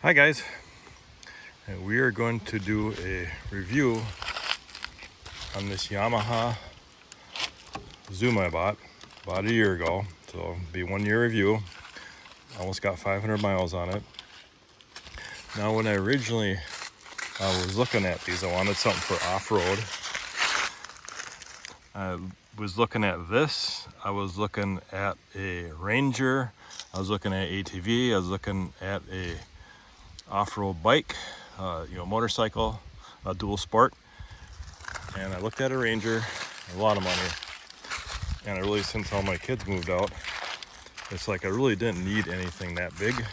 Hi guys, and we are going to do a review on this Yamaha Zuma I bought about a year ago. So it'll be 1 year review. Almost got 500 miles on it. Now when I originally was looking at these, I wanted something for off-road. I was looking at this, I was looking at a Ranger, I was looking at ATV, I was looking at a off-road bike, motorcycle, a dual sport, and I looked at a Ranger, a lot of money, and I really, since all my kids moved out, it's like I really didn't need anything that big.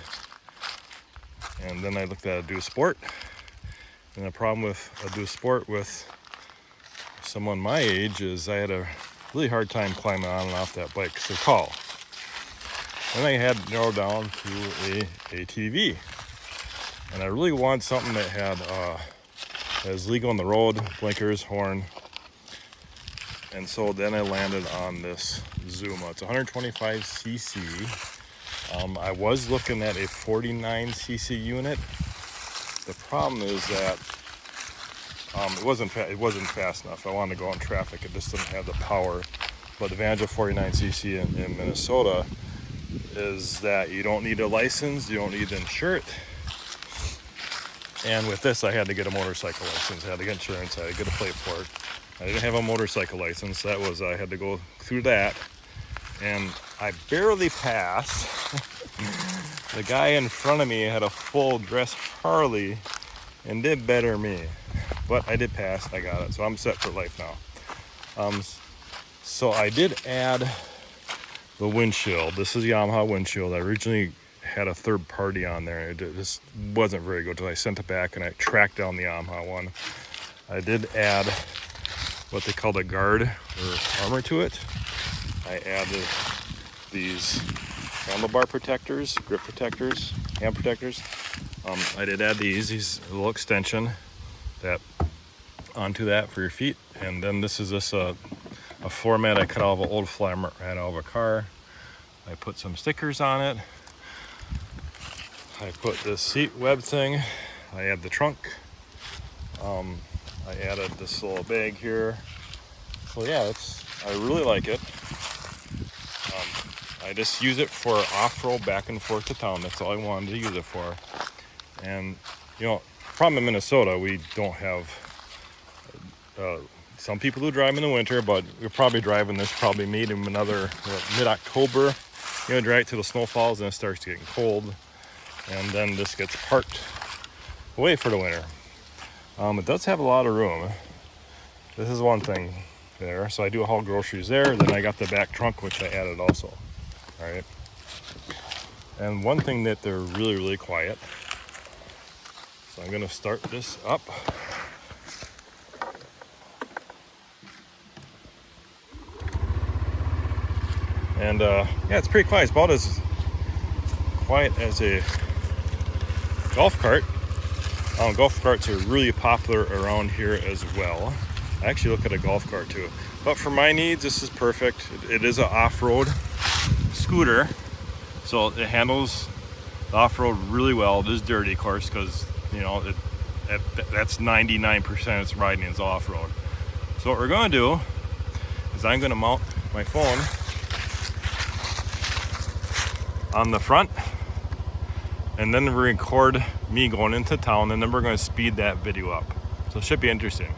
And then I looked at a dual sport, and the problem with a dual sport with someone my age is I had a really hard time climbing on and off that bike because they're tall. Then I had to narrow down to a ATV. And I really want something that had that is legal on the road, blinkers, horn. And so then I landed on this Zuma. It's 125cc. I was looking at a 49cc unit. The problem is that it wasn't fast enough. I wanted to go in traffic. It just didn't have the power. But the advantage of 49cc in Minnesota is that you don't need a license, you don't need to insure it. And with this, I had to get a motorcycle license. I had to get insurance. I had to get a plate for it. I didn't have a motorcycle license. I had to go through that. And I barely passed. The guy in front of me had a full dress Harley and did better than me. But I did pass. I got it. So I'm set for life now. So I did add the windshield. This is Yamaha Windshield. I originally had a third party on there. It just wasn't very good, so I sent it back and I tracked down the Yamaha one. I did add what they call the guard or armor to it. I added these handlebar protectors, grip protectors, hand protectors. I did add these a little extension that onto that for your feet. And then this is a floor mat I cut out of an old floor mat out of a car. I put some stickers on it. I put this seat web thing. I add the trunk. I added this little bag here. So yeah, I really like it. I just use it for off-road back and forth to town. That's all I wanted to use it for. And problem in Minnesota, we don't have some people who drive in the winter, but we're probably driving this probably mid-October. Drive it till the snow falls and it starts getting cold. And then this gets parked away for the winter. It does have a lot of room. This is one thing there. So I do haul groceries there. Then I got the back trunk, which I added also. All right. And one thing that they're really, really quiet. So I'm gonna start this up. And it's pretty quiet. It's about as quiet as a golf cart. Golf carts are really popular around here as well. I actually look at a golf cart too. But for my needs, this is perfect. It is an off-road scooter, so it handles the off-road really well. It is dirty, of course, because that's 99% its riding is off-road. So what we're going to do is I'm going to mount my phone on the front, and then record me going into town, and then we're going to speed that video up. So it should be interesting.